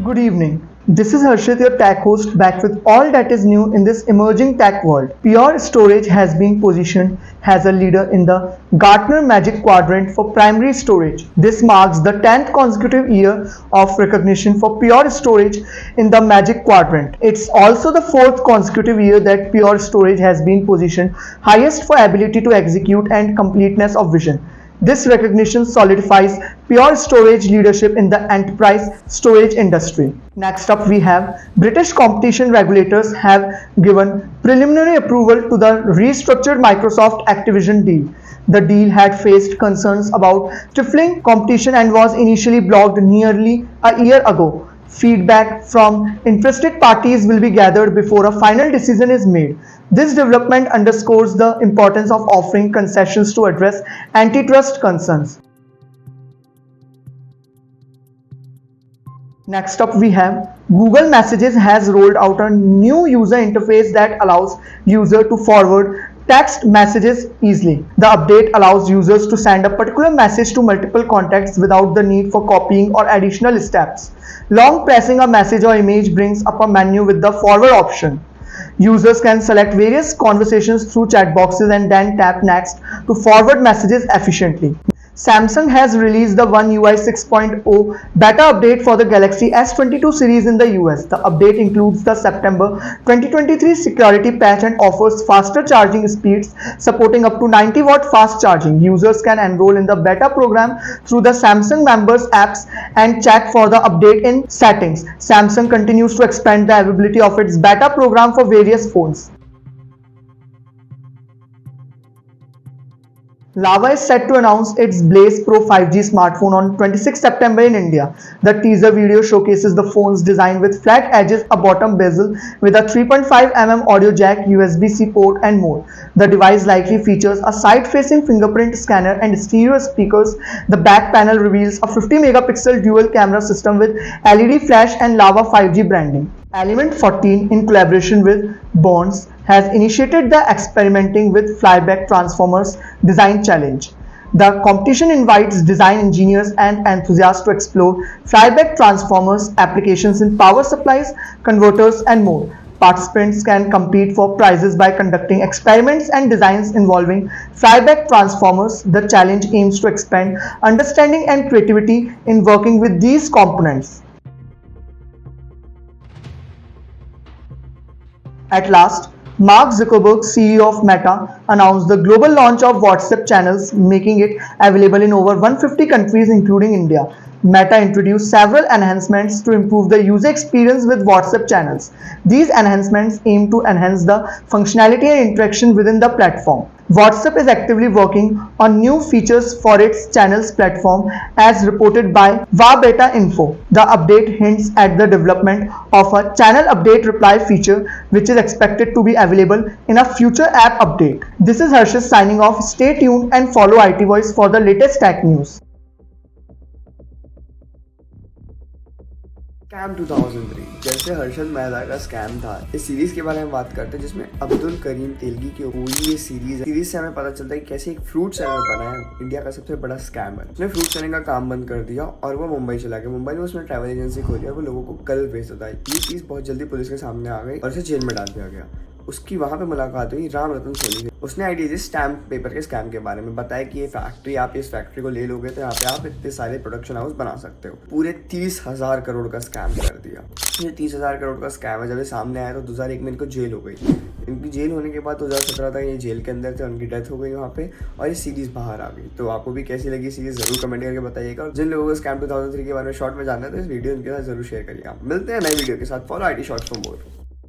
Good evening. This is Harshit, your tech host, back with all that is new in this emerging tech world. Pure Storage has been positioned as a leader in the Gartner Magic Quadrant for primary storage. This marks the 10th consecutive year of recognition for Pure Storage in the Magic Quadrant. It's also the 4th consecutive year that Pure Storage has been positioned highest for ability to execute and completeness of vision. This recognition solidifies Pure Storage leadership in the enterprise storage industry. Next up, we have British competition regulators have given preliminary approval to the restructured Microsoft Activision deal. The deal had faced concerns about stifling competition and was initially blocked nearly a year ago. Feedback from interested parties will be gathered before a final decision is made. This development underscores the importance of offering concessions to address antitrust concerns. Next up, we have Google Messages has rolled out a new user interface that allows users to forward text messages easily. The update allows users to send a particular message to multiple contacts without the need for copying or additional steps. Long pressing a message or image brings up a menu with the forward option. Users can select various conversations through chat boxes and then tap next to forward messages efficiently. Samsung has released the One UI 6.0 beta update for the Galaxy S22 series in the US. The update includes the September 2023 security patch and offers faster charging speeds, supporting up to 90-watt fast charging. Users can enroll in the beta program through the Samsung members apps and check for the update in settings. Samsung continues to expand the availability of its beta program for various phones. Lava is set to announce its Blaze Pro 5G smartphone on 26 September in India. The teaser video showcases the phone's design with flat edges, a bottom bezel with a 3.5mm audio jack, USB-C port and more. The device likely features a side-facing fingerprint scanner and stereo speakers. The back panel reveals a 50-megapixel dual camera system with LED flash and Lava 5G branding. Element 14, in collaboration with Bonds, has initiated the Experimenting with Flyback Transformers Design Challenge. The competition invites design engineers and enthusiasts to explore flyback transformers applications in power supplies, converters, and more. Participants can compete for prizes by conducting experiments and designs involving flyback transformers. The challenge aims to expand understanding and creativity in working with these components. At last, Mark Zuckerberg, CEO of Meta, announced the global launch of WhatsApp channels, making it available in over 150 countries including India. Meta introduced several enhancements to improve the user experience with WhatsApp channels. These enhancements aim to enhance the functionality and interaction within the platform. WhatsApp is actively working on new features for its channels platform as reported by WaBeta Info. The update hints at the development of a channel update reply feature which is expected to be available in a future app update. This is Harshit signing off. Stay tuned and follow IT Voice for the latest tech news. Scam 2003 जैसे हर्षद मेहता का scam था। इस series के बारे में बात करते हैं जिसमें अब्दुल करीम तेलगी की पूरी ये सीरीज से हमें पता चलता है कि कैसे एक फ्रूट सेलर बना है इंडिया का सबसे बड़ा स्कैमर। उसने फ्रूट सेलिंग का काम बंद कर दिया और वो मुंबई चला गया। मुंबई में उसने ट्रैवल एजेंसी खोली और वो लोगों को कल भेजता था। ये चीज बहुत जल्दी पुलिस के सामने आ गई और उसे जेल में डाल दिया गया। उसकी वहां पे मुलाकात हुई राम रतन सोनी से। उसने आइडिया दी स्टैम्प पेपर के स्कैम के बारे में, बताया कि ये फैक्ट्री, आप इस फैक्ट्री को ले लोगे तो यहाँ पे आप इतने सारे प्रोडक्शन हाउस बना सकते हो। पूरे 30,000 करोड़ का स्कैम कर दिया। ये 30,000 करोड़ का स्कैम है। जब ये सामने आया तो 2001 में इनको जेल हो गई। इनकी जेल होने के बाद 2017 तक ये जेल के अंदर थे, उनकी डेथ हो गई वहाँ पे और ये सीरीज बाहर आ गई। तो आपको भी कैसी लगी सीरीज जरूर कमेंट करके बताइएगा। और जिन लोगों को स्कैम 2003 के बारे में शॉर्ट में जानना है तो इस वीडियो इनके साथ जरूर शेयर करिएगा। मिलते हैं नए वीडियो के साथ। Follow IT shorts for more.